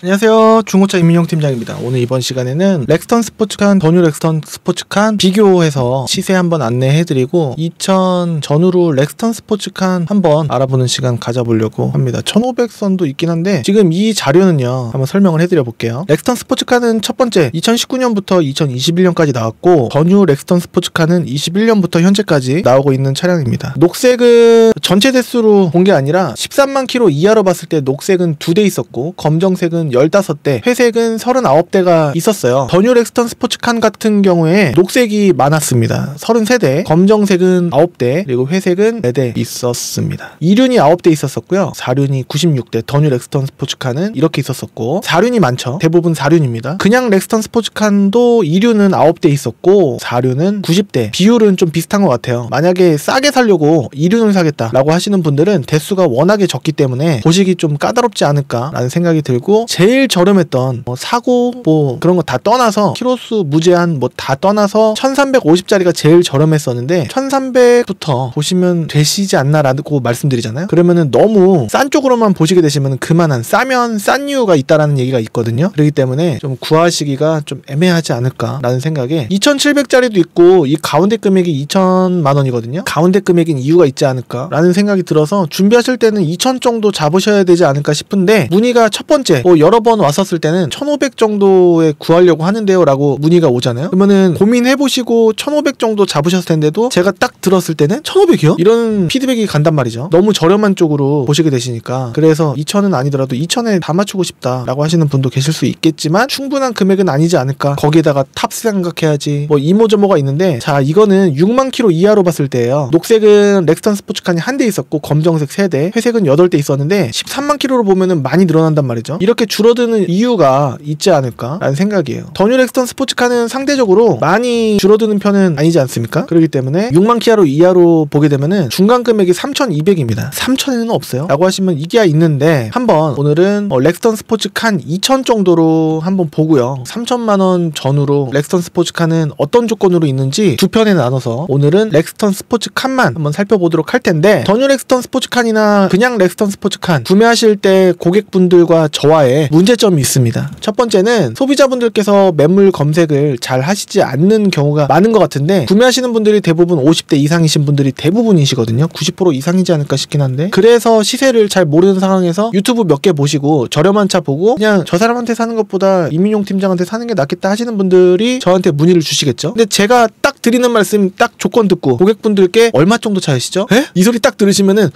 안녕하세요, 중고차 임민용 팀장입니다. 오늘 이번 시간에는 렉스턴 스포츠칸, 더 뉴 렉스턴 스포츠칸 비교해서 시세 한번 안내해드리고 2000 전후로 렉스턴 스포츠칸 한번 알아보는 시간 가져보려고 합니다. 1500선도 있긴 한데 지금 이 자료는요 한번 설명을 해드려 볼게요. 렉스턴 스포츠칸은 첫 번째 2019년부터 2021년까지 나왔고, 더 뉴 렉스턴 스포츠칸은 21년부터 현재까지 나오고 있는 차량입니다. 녹색은 전체 대수로 본 게 아니라 13만 킬로 이하로 봤을 때 녹색은 2대 있었고, 검정색은 15대, 회색은 39대가 있었어요. 더 뉴 렉스턴 스포츠칸 같은 경우에 녹색이 많았습니다. 33대, 검정색은 9대, 그리고 회색은 4대 있었습니다. 2륜이 9대 있었었고요. 4륜이 96대, 더 뉴 렉스턴 스포츠칸은 이렇게 있었었고, 4륜이 많죠. 대부분 4륜입니다. 그냥 렉스턴 스포츠칸도 2륜은 9대 있었고 4륜은 90대. 비율은 좀 비슷한 것 같아요. 만약에 싸게 사려고 2륜을 사겠다라고 하시는 분들은 대수가 워낙에 적기 때문에 보시기 좀 까다롭지 않을까라는 생각이 들고, 제일 저렴했던 사고 그런 거 다 떠나서 키로수 무제한 다 떠나서 1350짜리가 제일 저렴했었는데 1300부터 보시면 되시지 않나라고 말씀드리잖아요. 그러면은 너무 싼 쪽으로만 보시게 되시면 그만한, 싸면 싼 이유가 있다라는 얘기가 있거든요. 그렇기 때문에 좀 구하시기가 좀 애매하지 않을까라는 생각에 2700짜리도 있고, 이 가운데 금액이 2000만 원이거든요. 가운데 금액인 이유가 있지 않을까라는 생각이 들어서 준비하실 때는 2000 정도 잡으셔야 되지 않을까 싶은데, 문의가 첫 번째 여러 번 왔었을 때는 1500 정도에 구하려고 하는데요 라고 문의가 오잖아요. 그러면은 고민해보시고 1500 정도 잡으셨을 텐데도 제가 딱 들었을 때는 1500이요? 이런 피드백이 간단 말이죠. 너무 저렴한 쪽으로 보시게 되시니까. 그래서 2000은 아니더라도 2000에 다 맞추고 싶다 라고 하시는 분도 계실 수 있겠지만 충분한 금액은 아니지 않을까. 거기에다가 탑스 생각해야지 이모저모가 있는데, 자, 이거는 6만 킬로 이하로 봤을 때예요. 녹색은 렉스턴 스포츠칸이 한 대 있었고 검정색 3대, 회색은 8대 있었는데 13만 킬로로 보면은 많이 늘어난단 말이죠. 이렇게 줄어드는 이유가 있지 않을까라는 생각이에요. 더 뉴 렉스턴 스포츠칸은 상대적으로 많이 줄어드는 편은 아니지 않습니까? 그렇기 때문에 6만 킬로 이하로 보게 되면은 중간 금액이 3200입니다. 3000에는 없어요 라고 하시면 이게야 있는데, 한번 오늘은 렉스턴 스포츠칸 2000 정도로 한번 보고요, 3000만원 전후로 렉스턴 스포츠칸은 어떤 조건으로 있는지 두 편에 나눠서 오늘은 렉스턴 스포츠칸만 한번 살펴보도록 할 텐데, 더 뉴 렉스턴 스포츠칸이나 그냥 렉스턴 스포츠칸 구매하실 때 고객분들과 저와의 문제점이 있습니다. 첫 번째는 소비자분들께서 매물 검색을 잘 하시지 않는 경우가 많은 것 같은데, 구매하시는 분들이 대부분 50대 이상이신 분들이 대부분이시거든요. 90% 이상이지 않을까 싶긴 한데, 그래서 시세를 잘 모르는 상황에서 유튜브 몇 개 보시고 저렴한 차 보고 그냥 저 사람한테 사는 것보다 임민용 팀장한테 사는 게 낫겠다 하시는 분들이 저한테 문의를 주시겠죠. 근데 제가 딱 드리는 말씀, 딱 조건 듣고 고객분들께 얼마 정도 차이시죠? 에? 이 소리 딱 들으시면은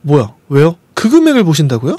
뭐야? 왜요? 그 금액을 보신다고요?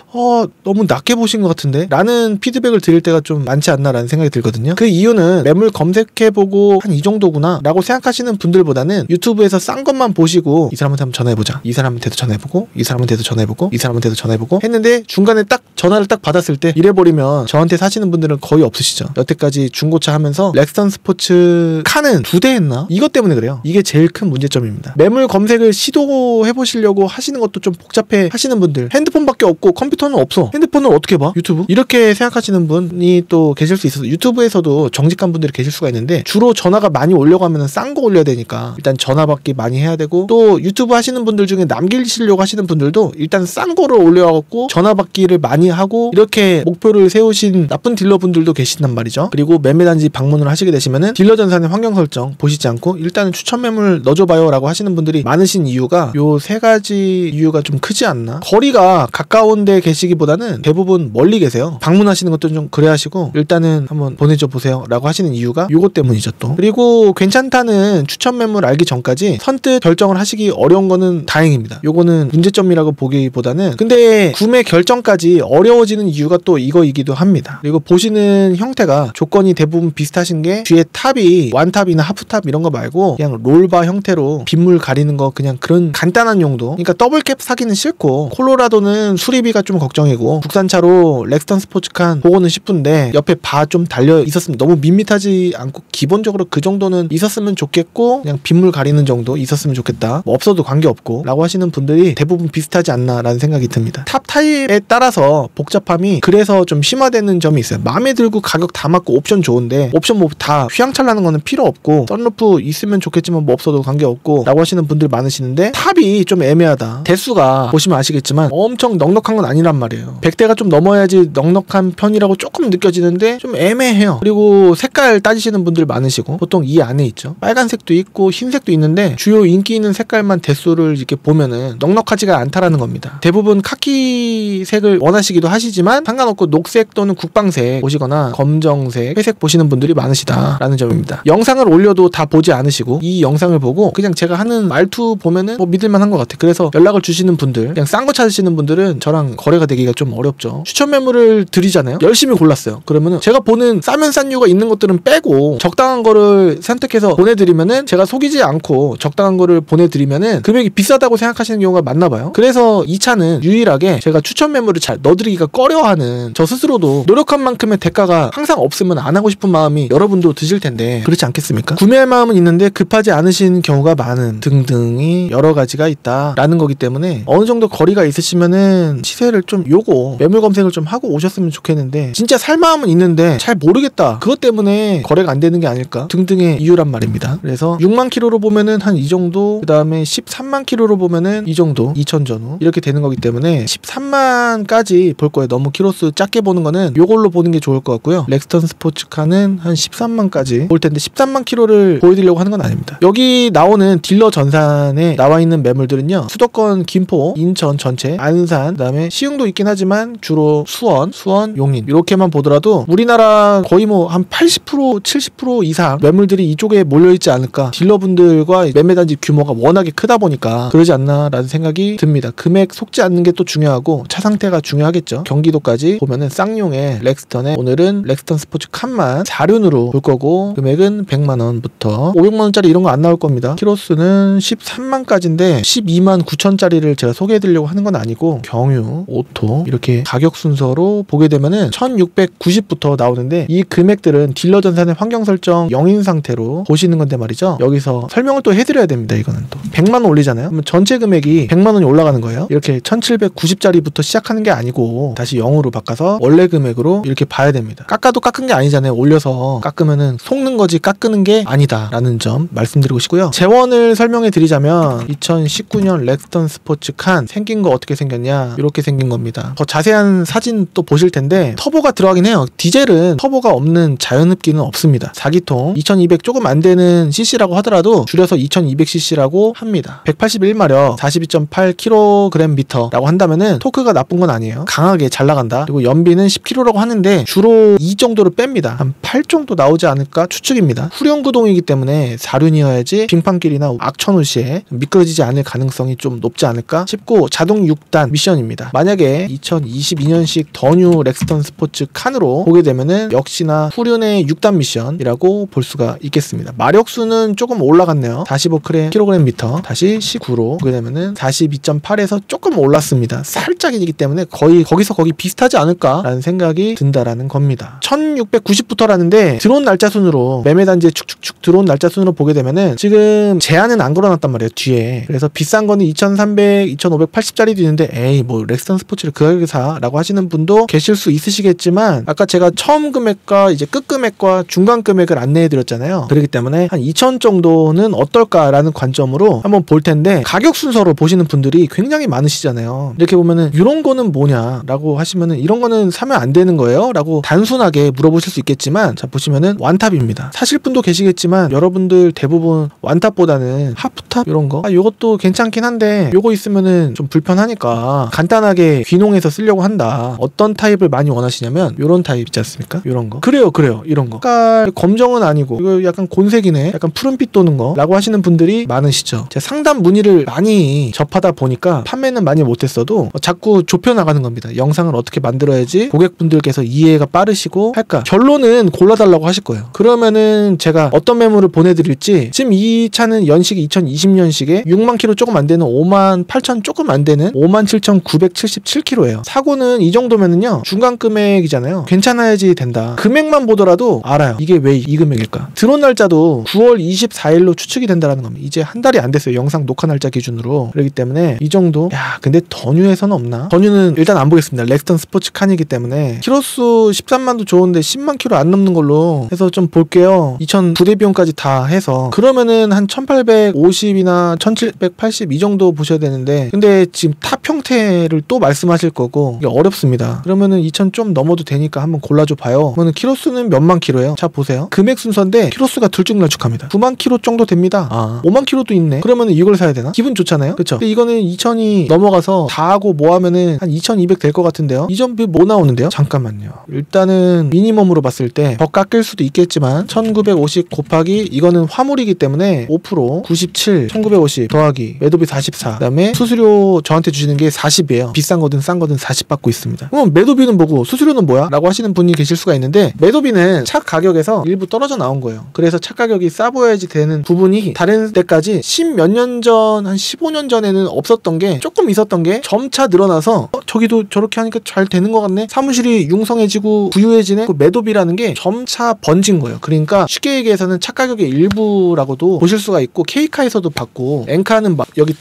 너무 낮게 보신 것 같은데? 라는 피드백을 드릴 때가 좀 많지 않나라는 생각이 들거든요. 그 이유는 매물 검색해보고 한 이 정도구나 라고 생각하시는 분들보다는 유튜브에서 싼 것만 보시고 이 사람한테 한번 전화해보자, 이 사람한테도 전화해보고, 이 사람한테도 전화해보고, 이 사람한테도 전화해보고 했는데 중간에 딱 전화를 딱 받았을 때 이래버리면 저한테 사시는 분들은 거의 없으시죠. 여태까지 중고차 하면서 렉스턴 스포츠 칸은 2대 했나? 이것 때문에 그래요. 이게 제일 큰 문제점입니다. 매물 검색을 시도해보시려고 하시는 것도 좀 복잡해 하시는 분들, 핸드폰밖에 없고 컴퓨터는 없어, 핸드폰을 어떻게 봐? 유튜브? 이렇게 생각하시는 분이 또 계실 수 있어서, 유튜브에서도 정직한 분들이 계실 수가 있는데 주로 전화가 많이 오려고 하면 싼 거 올려야 되니까 일단 전화 받기 많이 해야 되고, 또 유튜브 하시는 분들 중에 남기시려고 하시는 분들도 일단 싼 거를 올려갖고 전화 받기를 많이 하고, 이렇게 목표를 세우신 나쁜 딜러분들도 계신단 말이죠. 그리고 매매단지 방문을 하시게 되시면은 딜러 전산의 환경 설정 보시지 않고 일단은 추천 매물 넣어줘봐요 라고 하시는 분들이 많으신 이유가 요 3가지 이유가 좀 크지 않나? 거리가 가까운 데 계시기보다는 대부분 멀리 계세요. 방문하시는 것도 좀 그래 하시고 일단은 한번 보내줘 보세요 라고 하시는 이유가 요것 때문이죠. 또 그리고 괜찮다는 추천 매물 알기 전까지 선뜻 결정을 하시기 어려운 거는 다행입니다. 요거는 문제점이라고 보기보다는, 근데 구매 결정까지 어려워지는 이유가 또 이거이기도 합니다. 그리고 보시는 형태가 조건이 대부분 비슷하신 게, 뒤에 탑이 완탑이나 하프탑 이런 거 말고 그냥 롤바 형태로 빗물 가리는 거, 그냥 그런 간단한 용도. 그러니까 더블캡 사기는 싫고, 콜로라도는 수리비가 좀 걱정이고, 국산차로 렉스턴 스포츠칸 보고는 싶은데 옆에 바 좀 달려 있었으면, 너무 밋밋하지 않고 기본적으로 그 정도는 있었으면 좋겠고, 그냥 빗물 가리는 정도 있었으면 좋겠다, 없어도 관계없고 라고 하시는 분들이 대부분 비슷하지 않나 라는 생각이 듭니다. 탑 타입에 따라서 복잡함이 그래서 좀 심화되는 점이 있어요. 마음에 들고 가격 다 맞고 옵션 좋은데, 옵션 다 휘황찬 나는 거는 필요 없고, 썬루프 있으면 좋겠지만 없어도 관계없고 라고 하시는 분들 많으시는데, 탑이 좀 애매하다. 대수가 보시면 아시겠지만 엄청 넉넉한 건 아니란 말이에요. 100대가 좀 넘어야지 넉넉한 편이라고 조금 느껴지는데 좀 애매해요. 그리고 색깔 따지시는 분들 많으시고 보통 이 안에 있죠. 빨간색도 있고 흰색도 있는데 주요 인기 있는 색깔만 대수를 이렇게 보면은 넉넉하지가 않다라는 겁니다. 대부분 카키색을 원하시기도 하시지만 상관없고 녹색 또는 국방색 보시거나 검정색, 회색 보시는 분들이 많으시다라는 점입니다. 영상을 올려도 다 보지 않으시고 이 영상을 보고 그냥 제가 하는 말투 보면은 뭐 믿을만한 것 같아. 그래서 연락을 주시는 분들, 그냥 싼 거 찾으시는 분들은 저랑 거래가 되기가 좀 어렵죠. 추천 매물을 드리잖아요. 열심히 골랐어요. 그러면은 제가 보는 싸면 싼 이유가 있는 것들은 빼고 적당한 거를 선택해서 보내드리면은 제가 속이지 않고 적당한 거를 보내드리면은 금액이 비싸다고 생각하시는 경우가 많나 봐요. 그래서 이 차는 유일하게 제가 추천 매물을 잘 넣어드리기가 꺼려하는, 저 스스로도 노력한 만큼의 대가가 항상 없으면 안 하고 싶은 마음이 여러분도 드실 텐데 그렇지 않겠습니까? 구매할 마음은 있는데 급하지 않으신 경우가 많은 등등이 여러 가지가 있다라는 거기 때문에 어느 정도 거리가 있으시면은 시세를 좀 요거 매물 검색을 좀 하고 오셨으면 좋겠는데 진짜 살 마음은 있는데 잘 모르겠다, 그것 때문에 거래가 안 되는 게 아닐까 등등의 이유란 말입니다. 그래서 6만 킬로로 보면은 한 이 정도, 그 다음에 13만 킬로로 보면은 이 정도, 2000 전후 이렇게 되는 거기 때문에 13만까지 볼 거예요. 너무 키로수 작게 보는 거는 요걸로 보는 게 좋을 것 같고요. 렉스턴 스포츠카는 한 13만까지 볼 텐데 13만 킬로를 보여드리려고 하는 건 아닙니다. 여기 나오는 딜러 전산에 나와 있는 매물들은요, 수도권 김포, 인천 전체, 안산, 그 다음에 시흥도 있긴 하지만 주로 수원, 용인 이렇게만 보더라도 우리나라 거의 뭐 한 80% 70% 이상 매물들이 이쪽에 몰려있지 않을까. 딜러분들과 매매단지 규모가 워낙에 크다 보니까 그러지 않나 라는 생각이 듭니다. 금액 속지 않는 게 또 중요하고 차 상태가 중요하겠죠. 경기도까지 보면은 쌍용의 렉스턴에 오늘은 렉스턴 스포츠 칸만 4륜으로 볼 거고 금액은 100만원부터 500만원짜리 이런 거 안 나올 겁니다. 키로수는 13만까지인데 12만 9천짜리를 제가 소개해드리려고 하는 건 아니고 경유, 오토 이렇게 가격 순서로 보게 되면은 1690부터 나오는데 이 금액들은 딜러 전산의 환경 설정 0인 상태로 보시는 건데 말이죠. 여기서 설명을 또 해드려야 됩니다. 이거는 또 100만원 올리잖아요. 그러면 전체 금액이 100만원이 올라가는 거예요. 이렇게 1790짜리부터 시작하는 게 아니고 다시 0으로 바꿔서 원래 금액으로 이렇게 봐야 됩니다. 깎아도 깎은 게 아니잖아요. 올려서 깎으면은 속는 거지 깎는 게 아니다 라는 점 말씀드리고 싶고요. 재원을 설명해 드리자면 2019년 렉스턴 스포츠 칸 생긴 거 어떻게 생겼냐, 이렇게 생긴 겁니다. 더 자세한 사진 또 보실 텐데 터보가 들어가긴 해요. 디젤은 터보가 없는 자연흡기는 없습니다. 4기통 2200 조금 안 되는 cc라고 하더라도 줄여서 2200cc라고 합니다. 181마력 42.8kgm/라고 한다면은 토크가 나쁜 건 아니에요. 강하게 잘 나간다. 그리고 연비는 10km라고 하는데 주로 2 정도를 뺍니다. 한 8 정도 나오지 않을까 추측입니다. 후륜구동이기 때문에 4륜이어야지 빙판길이나 악천후 시에 미끄러지지 않을 가능성이 좀 높지 않을까 싶고, 자동 6단 미션입니다. 만약에 2022년식 더 뉴 렉스턴 스포츠 칸으로 보게 되면은 역시나 후륜의 6단 미션이라고 볼 수가 있겠습니다. 마력수는 조금 올라갔네요. 45kgm 다시 19로 보게 되면은 42.8에서 조금 올랐습니다. 살짝이기 때문에 거의 거기서 거기 비슷하지 않을까라는 생각이 든다라는 겁니다. 1690부터라는데 들어온 날짜 순으로 매매단지에 축축축 들어온 날짜 순으로 보게 되면은 지금 제한은 안 걸어놨단 말이에요, 뒤에. 그래서 비싼 거는 2300, 2580짜리도 있는데 에이 뭐 렉스턴 스포츠를 그 가격에 사라고 하시는 분도 계실 수 있으시겠지만, 아까 제가 처음 금액과 이제 끝 금액과 중간 금액을 안내해 드렸잖아요. 그렇기 때문에 한 2000 정도는 어떨까라는 관점으로 한번 볼 텐데, 가격 순서로 보시는 분들이 굉장히 많으시잖아요. 이렇게 보면은 이런 거는 뭐냐라고 하시면은 이런 거는 사면 안 되는 거예요? 라고 단순하게 물어보실 수 있겠지만, 자 보시면은 완탑입니다. 사실 분도 계시겠지만 여러분들 대부분 완탑보다는 하프탑 이런 거, 요것도 괜찮긴 한데 요거 있으면은 좀 불편하니까 간단하게 귀농해서 쓰려고 한다. 어떤 타입을 많이 원하시냐면 요런 타입 있지 않습니까? 요런 거. 그래요 이런 거. 색깔 검정은 아니고 이거 약간 곤색이네, 약간 푸른빛 도는 거 라고 하시는 분들이 많으시죠. 제가 상담 문의를 많이 접하다 보니까 판매는 많이 못했어도 자꾸 좁혀나가는 겁니다. 영상을 어떻게 만들어야지 고객분들께서 이해가 빠르시고 할까. 결론은 골라달라고 하실 거예요. 그러면은 제가 어떤 매물을 보내드릴지, 지금 이 차는 연식이 2020년식에 6만 킬로 조금 안 되는 5만 8천 조금 안 되는 5만 7,977km예요. 사고는 이 정도면은요 중간 금액이잖아요. 괜찮아야지 된다. 금액만 보더라도 알아요. 이게 왜 이 금액일까. 들어온 날짜도 9월 24일로 추측이 된다라는 겁니다. 이제 한 달이 안 됐어요. 영상 녹화 날짜 기준으로. 그렇기 때문에 이 정도. 야 근데 더뉴에서는 없나? 더뉴는 일단 안 보겠습니다. 렉스턴 스포츠 칸이기 때문에 키로수 13만도 좋은데 10만 킬로 안 넘는 걸로 해서 좀 볼게요. 2000 부대 비용까지 다 해서 그러면은 한 1850이나 1780 이 정도 보셔야 되는데, 근데 지금 탑 탑 형태를 또 말씀하실 거고 이게 어렵습니다. 그러면은 2000 좀 넘어도 되니까 한번 골라줘 봐요. 그러면 키로수는 몇만 킬로예요. 자 보세요. 금액 순서인데 키로수가 들쭉날쭉합니다. 9만 킬로 정도 됩니다. 5만 킬로도 있네. 그러면은 이걸 사야 되나? 기분 좋잖아요. 그쵸? 근데 이거는 2000이 넘어가서 다 하고 뭐 하면은 한 2200 될 것 같은데요. 이 점비 뭐 나오는데요? 잠깐만요. 일단은 미니멈으로 봤을 때 더 깎일 수도 있겠지만 1950 곱하기 이거는 화물이기 때문에 5% 97 1950 더하기 매도비 44 그다음에 수수료 저한테 주시는 게 40이에요. 비싼 거든 싼 거든 40 받고 있습니다. 그럼 매도비는 뭐고 수수료는 뭐야? 라고 하시는 분이 계실 수가 있는데 매도비는 차 가격에서 일부 떨어져 나온 거예요. 그래서 차 가격이 싸 보여야지 되는 부분이 다른 데까지 10 몇 년 전, 한 15년 전에는 없었던 게 조금 있었던 게 점차 늘어나서 저기도 저렇게 하니까 잘 되는 것 같네. 사무실이 융성해지고 부유해지네. 그 매도비라는 게 점차 번진 거예요. 그러니까 쉽게 얘기해서는 차 가격의 일부라고도 보실 수가 있고 K카에서도 받고 엔카는 여기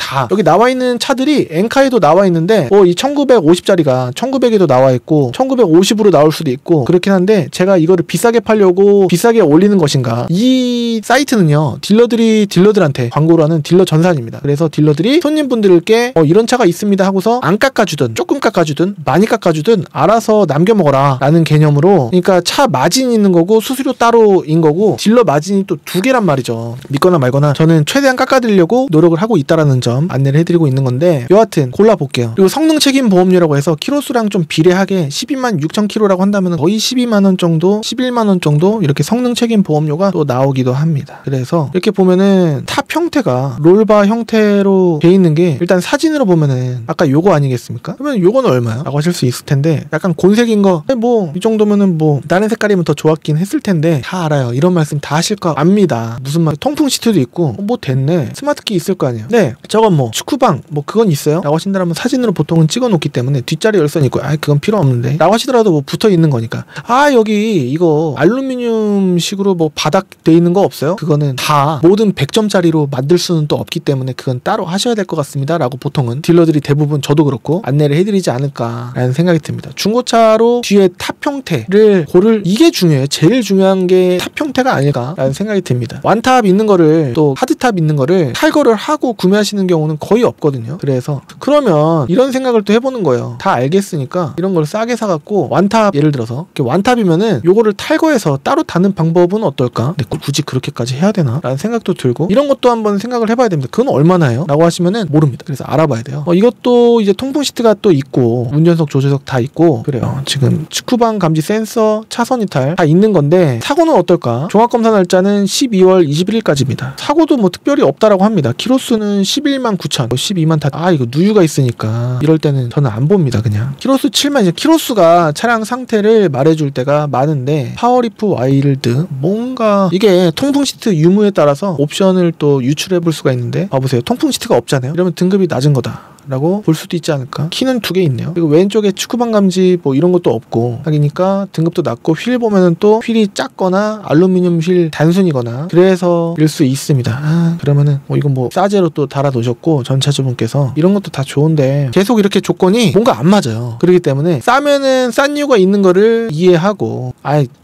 나와 있는 차들이 엔카에도 나와 있는데 이 1950짜리가 1900에도 나와 있고 1950으로 나올 수도 있고 그렇긴 한데 제가 이거를 비싸게 팔려고 비싸게 올리는 것인가. 이 사이트는요 딜러들한테 광고를 하는 딜러 전산입니다. 그래서 딜러들이 손님분들께 이런 차가 있습니다 하고서 안 깎아주든 조금 깎아주든 많이 깎아주든 알아서 남겨먹어라 라는 개념으로 그러니까 차 마진이 있는 거고 수수료 따로인 거고 딜러 마진이 또 두 개란 말이죠. 믿거나 말거나 저는 최대한 깎아드리려고 노력을 하고 있다라는 점 안내를 해드리고 있는 건데 여하튼 골라볼게요. 그리고 성능 책임 보험료라고 해서 키로수랑 좀 비례하게 12만 6천 킬로라고 한다면 거의 12만원 정도 11만원 정도 이렇게 성능 책임 보험료가 또 나오기도 합니다. 그래서 이렇게 보면은 탑 형태가 롤바 형태로 돼 있는 게 일단 사진으로 보면은 아까 요거 아니겠습니까? 그러면 요거는 얼마야? 라고 하실 수 있을 텐데 약간 곤색인 거 뭐 이 정도면은 뭐 다른 색깔이면 더 좋았긴 했을 텐데 다 알아요. 이런 말씀 다 하실 거 압니다. 무슨 말 통풍 시트도 있고 뭐 됐네. 스마트키 있을 거 아니에요. 네 저건 뭐 축구방 뭐 그건 있어요? 라고 하신다면 사진으로 보통은 찍어 놓기 때문에 뒷자리 열선 있고 그건 필요 없는데 라고 하시더라도 뭐 붙어 있는 거니까 여기 이거 알루미늄 식으로 뭐 바닥 돼 있는 거 없어요? 그거는 다 모든 100점짜리로 만들 수는 또 없기 때문에 그건 따로 하셔야 될 것 같습니다 라고 보통은 딜러들이 대부분 저도 그렇고 안내를 해드리지 않을까라는 생각이 듭니다. 중고차로 뒤에 탑 형태를 고를 이게 중요해요. 제일 중요한 게 탑 형태가 아닐까라는 생각이 듭니다. 완탑 있는 거를 또 하드탑 있는 거를 탈거를 하고 구매하시는 경우는 거의 없거든요. 그래서 그러면 이런 생각을 또 해보는 거예요. 다 알겠으니까 이런 걸 싸게 사갖고 완탑 예를 들어서 완탑이면은 요거를 탈거해서 따로 다는 방법은 어떨까? 근데 굳이 그렇게까지 해야 되나? 라는 생각도 들고 이런 것도 한번 생각을 해봐야 됩니다. 그건 얼마나 해요? 라고 하시면은 모릅니다. 그래서 알아봐야 돼요. 이것도 이제 통풍 시트가 또 있고 운전석 조수석 다 있고 그래요. 지금 축구방 감지 센서 차선 이탈 다 있는 건데 사고는 어떨까? 종합검사 날짜는 12월 21일까지입니다. 사고도 뭐 특별히 없다라고 합니다. 키로수는 11만 9천 12만 다 이거 누유가 있으니까 이럴 때는 저는 안 봅니다. 그냥 키로수 7만 이제 키로수가 차량 상태를 말해줄 때가 많은데 파워리프 와일드 뭔가 이게 통풍 시트 유무에 따라서 옵션을 또 유출해 볼 수가 있는데 봐보세요. 통풍 시트가 없잖아요. 이러면 등급이 낮은 거다 라고 볼 수도 있지 않을까. 키는 2개 있네요. 그리고 왼쪽에 축구방 감지 뭐 이런 것도 없고 하기니까 등급도 낮고 휠 보면은 또 휠이 작거나 알루미늄 휠 단순이거나 그래서 일 수 있습니다. 그러면은 이건 뭐 싸제로 또 달아 놓으셨고 전차주분께서 이런 것도 다 좋은데 계속 이렇게 조건이 뭔가 안 맞아요. 그렇기 때문에 싸면은 싼 이유가 있는 거를 이해하고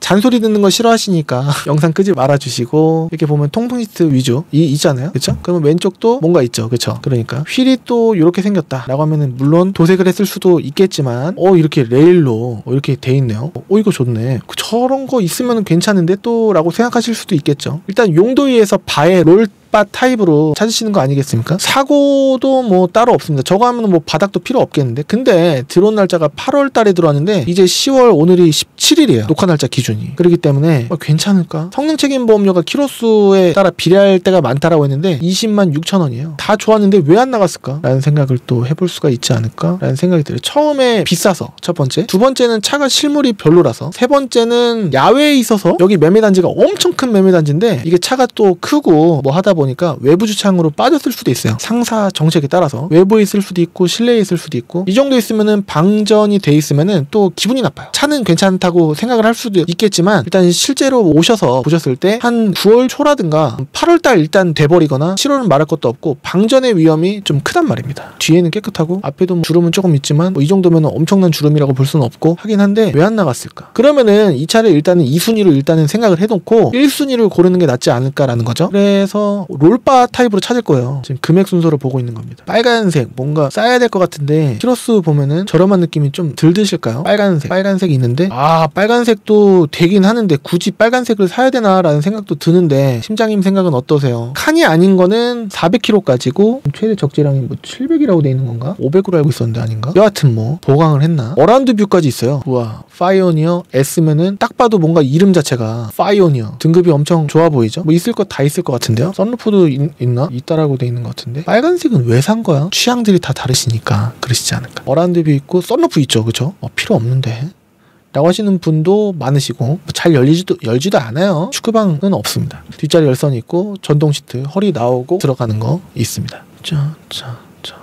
잔소리 듣는 거 싫어하시니까 영상 끄지 말아주시고 이렇게 보면 통풍 시트 위주 있잖아요. 그쵸? 그러면 왼쪽도 뭔가 있죠. 그쵸? 그러니까 휠이 또 이렇게 생겼다 라고 하면은 물론 도색을 했을 수도 있겠지만 이렇게 레일로 이렇게 돼 있네요. 이거 좋네. 저런 거 있으면 괜찮은데 또 라고 생각하실 수도 있겠죠. 일단 용도위에서 바에 롤바 타입으로 찾으시는 거 아니겠습니까? 사고도 뭐 따로 없습니다. 저거 하면 뭐 바닥도 필요 없겠는데 근데 들어온 날짜가 8월 달에 들어왔는데 이제 10월 오늘이 17일이에요. 녹화 날짜 기준이. 그렇기 때문에 괜찮을까? 성능 책임 보험료가 키로수에 따라 비례할 때가 많다라고 했는데 20만 6천 원이에요. 다 좋았는데 왜 안 나갔을까? 라는 생각을 또 해볼 수가 있지 않을까? 라는 생각이 들어요. 처음에 비싸서 첫 번째. 두 번째는 차가 실물이 별로라서. 세 번째는 야외에 있어서 여기 매매단지가 엄청 큰 매매단지인데 이게 차가 또 크고 뭐 하다 보니까 외부 주차장으로 빠졌을 수도 있어요. 상사 정책에 따라서 외부에 있을 수도 있고 실내에 있을 수도 있고 이 정도 있으면은 방전이 돼 있으면은 또 기분이 나빠요. 차는 괜찮다고 생각을 할 수도 있겠지만 일단 실제로 오셔서 보셨을 때 한 9월 초라든가 8월 달 일단 돼버리거나 7월은 말할 것도 없고 방전의 위험이 좀 크단 말입니다. 뒤에는 깨끗하고 앞에도 뭐 주름은 조금 있지만 뭐 이 정도면 엄청난 주름이라고 볼 수는 없고 하긴 한데 왜 안 나갔을까? 그러면은 이 차를 일단은 2순위로 일단은 생각을 해놓고 1순위를 고르는 게 낫지 않을까라는 거죠. 그래서 롤바 타입으로 찾을 거예요. 지금 금액 순서를 보고 있는 겁니다. 빨간색 뭔가 싸야 될 것 같은데 키로수 보면은 저렴한 느낌이 좀 들 드실까요? 빨간색이 있는데 빨간색도 되긴 하는데 굳이 빨간색을 사야 되나 라는 생각도 드는데 심장님 생각은 어떠세요? 칸이 아닌 거는 400kg까지고 최대 적재량이 뭐 700이라고 돼 있는 건가? 500으로 알고 있었는데 아닌가? 여하튼 뭐 보강을 했나? 어라운드 뷰까지 있어요. 우와, 파이오니어 S면은 딱 봐도 뭔가 이름 자체가 파이오니어 등급이 엄청 좋아 보이죠? 뭐 있을 거 다 있을 것 같은데요? 썬루프도 있나? 있다라고 돼 있는 것 같은데 빨간색은 왜 산 거야? 취향들이 다 다르시니까 그러시지 않을까? 어라운드 뷰 있고 썬루프 있죠, 그쵸? 필요 없는데 라고 하시는 분도 많으시고 잘 열지도 않아요. 축구방은 없습니다. 뒷자리 열선이 있고 전동 시트 허리 나오고 들어가는 거 있습니다.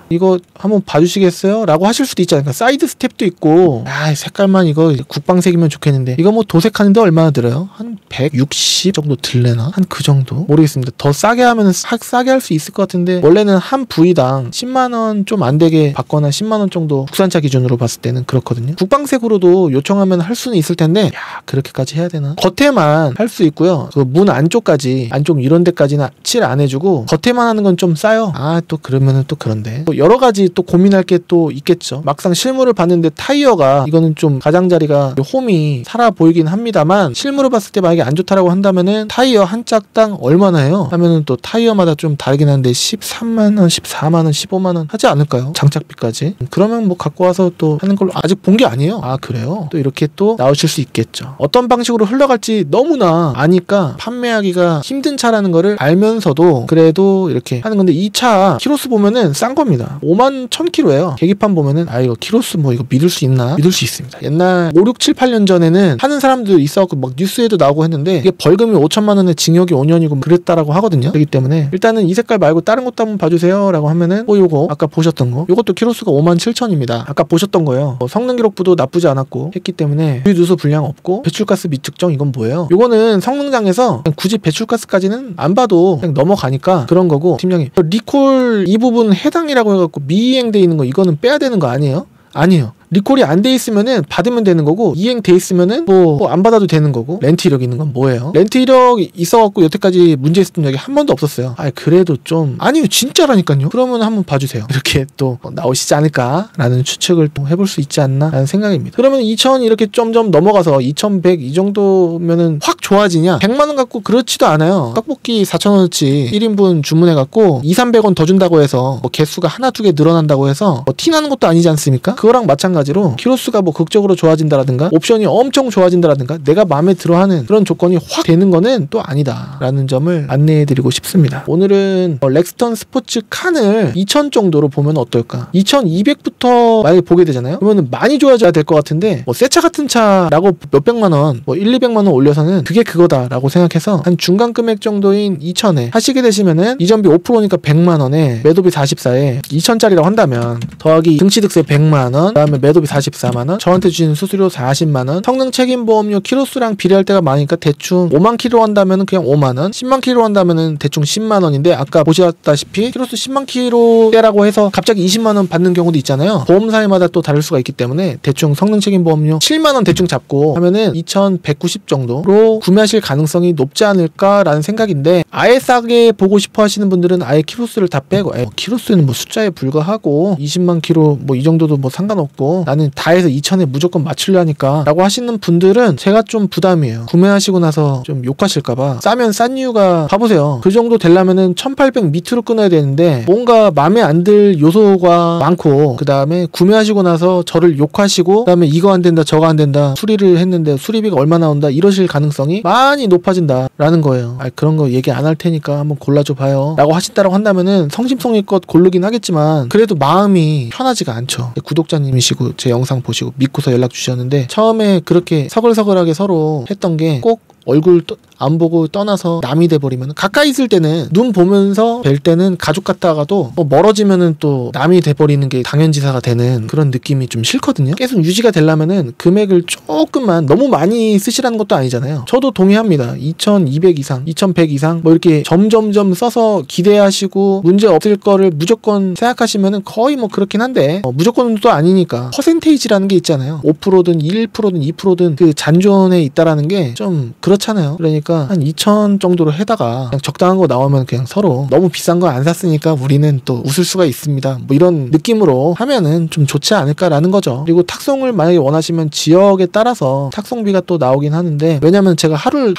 이거 한번 봐주시겠어요? 라고 하실 수도 있지 않을까. 사이드 스텝도 있고 색깔만 이거 국방색이면 좋겠는데 이거 뭐 도색하는데 얼마나 들어요? 한 160 정도 들래나? 한 그 정도? 모르겠습니다. 더 싸게 하면 싸게 할 수 있을 것 같은데 원래는 한 부위당 10만원 좀 안 되게 받거나 10만원 정도 국산차 기준으로 봤을 때는 그렇거든요. 국방색으로도 요청하면 할 수는 있을 텐데 그렇게까지 해야 되나? 겉에만 할 수 있고요. 그 문 안쪽까지 안쪽 이런 데까지는 칠 안 해주고 겉에만 하는 건 좀 싸요. 또 그러면은 또 그런데 여러 가지 또 고민할 게 또 있겠죠. 막상 실물을 봤는데 타이어가 이거는 좀 가장자리가 홈이 살아 보이긴 합니다만 실물을 봤을 때 만약에 안 좋다라고 한다면은 타이어 한 짝당 얼마나 해요? 하면은 또 타이어마다 좀 다르긴 한데 13만원, 14만원, 15만원 하지 않을까요? 장착비까지. 그러면 뭐 갖고 와서 또 하는 걸로 아직 본 게 아니에요. 그래요? 또 이렇게 또 나오실 수 있겠죠. 어떤 방식으로 흘러갈지 너무나 아니까 판매하기가 힘든 차라는 거를 알면서도 그래도 이렇게 하는 건데 이 차 키로수 보면은 싼 겁니다. 51,000km예요. 계기판 보면은 이거 키로수 뭐 이거 믿을 수 있나? 믿을 수 있습니다. 옛날 5, 6, 7, 8년 전에는 하는 사람도 있어갖고 막 뉴스에도 나오고 했는데 이게 벌금이 5천만 원에 징역이 5년이고 그랬다라고 하거든요. 그렇기 때문에 일단은 이 색깔 말고 다른 것도 한번 봐주세요 라고 하면은 요거 아까 보셨던 거 요것도 키로수가 57,000입니다. 아까 보셨던 거예요. 성능 기록부도 나쁘지 않았고 했기 때문에 유두수 불량 없고 배출가스 미측정 이건 뭐예요? 요거는 성능장에서 그냥 굳이 배출가스까지는 안 봐도 그냥 넘어가니까 그런 거고 팀장님 리콜 이 부분 해당이라고 해갖고 미이행돼 있는 거 이거는 빼야 되는 거 아니에요? 아니에요. 리콜이 안 돼 있으면은 받으면 되는 거고 이행돼 있으면은 뭐 안 받아도 되는 거고 렌트 이력 있는 건 뭐예요? 렌트 이력 있어갖고 여태까지 문제 있었던 적이 한 번도 없었어요. 그래도 좀 아니요 진짜라니까요. 그러면 한번 봐주세요. 이렇게 또 나오시지 않을까라는 추측을 또 해볼 수 있지 않나 라는 생각입니다. 그러면 2,000 이렇게 점점 넘어가서 2,100 이 정도면은 확 좋아지냐? 100만원 갖고 그렇지도 않아요. 떡볶이 4,000원어치 1인분 주문해갖고 2,300원 더 준다고 해서 뭐 개수가 하나 두 개 늘어난다고 해서 뭐 티나는 것도 아니지 않습니까? 그거랑 마찬가지로 키로수가 뭐 극적으로 좋아진다라든가 옵션이 엄청 좋아진다라든가 내가 마음에 들어하는 그런 조건이 확 되는 거는 또 아니다라는 점을 안내해드리고 싶습니다. 오늘은 렉스턴 스포츠 칸을 2,000 정도로 보면 어떨까? 2,200부터 만약에 보게 되잖아요. 그러면 많이 좋아져야 될 것 같은데 뭐 새 차 같은 차라고 몇백만원 뭐 1, 200만원 올려서는 그게 그거다라고 생각해서 한 중간 금액 정도인 2,000에 하시게 되시면은 이전비 5%니까 100만원에 매도비 44에 2,000짜리라고 한다면 더하기 등취득세 100만원 그다음에 매도비 44만원 저한테 주신 수수료 40만원 성능 책임보험료 키로수랑 비례할 때가 많으니까 대충 5만 킬로 한다면은 그냥 5만원 10만 킬로 한다면은 대충 10만원인데 아까 보셨다시피 키로수 10만 킬로대라고 해서 갑자기 20만원 받는 경우도 있잖아요. 보험사에마다 또 다를 수가 있기 때문에 대충 성능 책임보험료 7만원 대충 잡고 하면은 2,190 정도로 구매하실 가능성이 높지 않을까라는 생각인데 아예 싸게 보고 싶어 하시는 분들은 아예 키로수를 다 빼고 키로수는 뭐 숫자에 불과하고 20만 킬로 뭐 이 정도도 뭐 상관없고 나는 다 해서 2,000에 무조건 맞추려니까 라고 하시는 분들은 제가 좀 부담이에요. 구매하시고 나서 좀 욕하실까봐 싸면 싼 이유가 봐보세요. 그 정도 되려면은 1,800 밑으로 끊어야 되는데 뭔가 마음에 안 들 요소가 많고 그 다음에 구매하시고 나서 저를 욕하시고 그 다음에 이거 안 된다 저거 안 된다 수리를 했는데 수리비가 얼마 나온다 이러실 가능성이 많이 높아진다라는 거예요. 그런 거 얘기 안 할 테니까 한번 골라줘 봐요 라고 하신다라고 한다면은 성심성의껏 고르긴 하겠지만 그래도 마음이 편하지가 않죠. 구독자님이시고 제 영상 보시고 믿고서 연락 주셨는데 처음에 그렇게 서글서글하게 서로 했던 게 꼭 얼굴 안 보고 떠나서 남이 돼버리면 가까이 있을 때는 눈 보면서 뵐 때는 가족 같다가도 뭐 멀어지면은 또 남이 돼버리는 게 당연지사가 되는 그런 느낌이 좀 싫거든요. 계속 유지가 되려면은 금액을 조금만 너무 많이 쓰시라는 것도 아니잖아요. 저도 동의합니다. 2,200 이상 2,100 이상 뭐 이렇게 점점점 써서 기대하시고 문제 없을 거를 무조건 생각하시면은 거의 뭐 그렇긴 한데 무조건은 또 아니니까 퍼센테이지라는 게 있잖아요. 5%든 1%든 2%든 그 잔존에 있다라는 게 좀 그렇잖아요. 그러니까 보니까 한 2천 정도로 해다가 그냥 적당한 거 나오면 그냥 서로 너무 비싼 거 안 샀으니까 우리는 또 웃을 수가 있습니다. 뭐 이런 느낌으로 하면은 좀 좋지 않을까라는 거죠. 그리고 탁송을 만약에 원하시면 지역에 따라서 탁송비가 또 나오긴 하는데, 왜냐면 제가 하루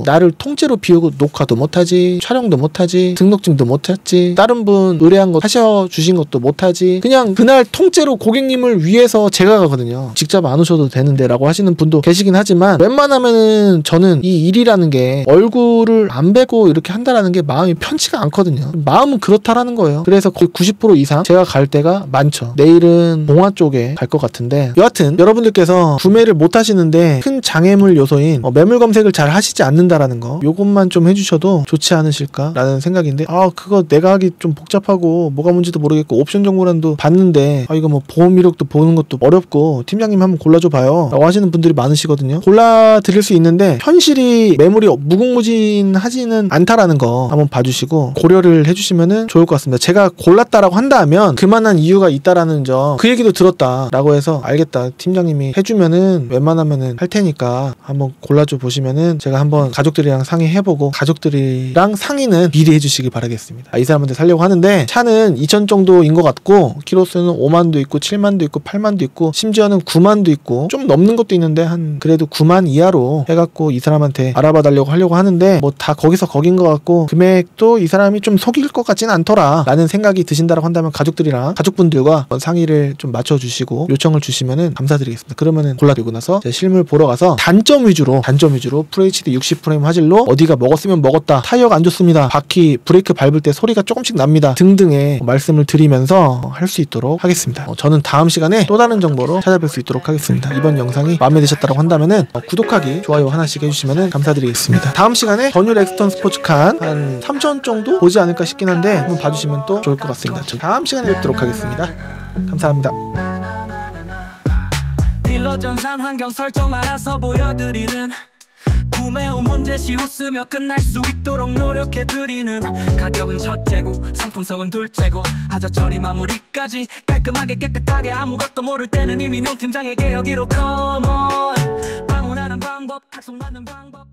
나를 통째로 비우고 녹화도 못하지, 촬영도 못하지, 등록증도 못했지, 다른 분 의뢰한 거 하셔 주신 것도 못하지, 그냥 그날 통째로 고객님을 위해서 제가 가거든요. 직접 안 오셔도 되는데 라고 하시는 분도 계시긴 하지만, 웬만하면은 저는 이 일이라는 게 얼굴을 안 뵈고 이렇게 한다라는 게 마음이 편치가 않거든요. 마음은 그렇다라는 거예요. 그래서 거의 90% 이상 제가 갈 때가 많죠. 내일은 봉화 쪽에 갈 것 같은데, 여하튼 여러분들께서 구매를 못 하시는데 큰 장애물 요소인 매물 검색을 잘 하시지 않는다라는 거, 요것만 좀 해주셔도 좋지 않으실까라는 생각인데, 그거 내가 하기 좀 복잡하고 뭐가 뭔지도 모르겠고 옵션 정보란도 봤는데 이거 뭐 보험 이력도 보는 것도 어렵고 팀장님 한번 골라줘 봐요 라고 하시는 분들이 많으시거든요. 골라드릴 수 있는데 현실이 매물이 무궁무진하지는 않다라는 거 한번 봐주시고 고려를 해주시면은 좋을 것 같습니다. 제가 골랐다라고 한다면 그만한 이유가 있다라는 점, 그 얘기도 들었다라고 해서 알겠다, 팀장님이 해주면은 웬만하면은 할 테니까 한번 골라줘 보시면은 제가 한번 가족들이랑 상의해보고, 가족들이랑 상의는 미리 해주시길 바라겠습니다. 이 사람한테 살려고 하는데 차는 2천 정도인 것 같고, 키로수는 5만도 있고 7만도 있고 8만도 있고 심지어는 9만도 있고 좀 넘는 것도 있는데, 한 그래도 9만 이하로 해갖고 이 사람한테 알아봐 달라고 하려고 하는데, 뭐 다 거기서 거긴 것 같고 금액도 이 사람이 좀 속일 것 같진 않더라 라는 생각이 드신다라고 한다면 가족분들과 한번 상의를 좀 맞춰주시고 요청을 주시면은 감사드리겠습니다. 그러면은 골라들고 나서 제 실물 보러 가서 단점 위주로 FHD 60프레임 화질로 어디가 먹었으면 먹었다, 타이어가 안 좋습니다, 바퀴 브레이크 밟을 때 소리가 조금씩 납니다 등등의 말씀을 드리면서 할 수 있도록 하겠습니다. 저는 다음 시간에 또 다른 정보로 찾아뵐 수 있도록 하겠습니다. 이번 영상이 마음에 드셨다고 한다면은 구독하기, 좋아요 하나씩 해주시면은 감사드리겠습니다. 다음 시간에 더뉴 렉스턴 스포츠칸 한 3천 정도 보지 않을까 싶긴 한데 한번 봐주시면 또 좋을 것 같습니다. 저 다음 시간에 뵙도록 하겠습니다. 감사합니다. 딜러 전산 환경 설정 알아서 보여드리는, 구매 후 문제 시 웃으며 끝날 수 있도록 노력해드리는, 가격은 첫째고 상품성은 둘째고 하자처리 마무리까지 깔끔하게 깨끗하게, 아무것도 모를 때는 이민용 팀장에게 여기로 come on. 방문하는 방법, 탁송받는 방법.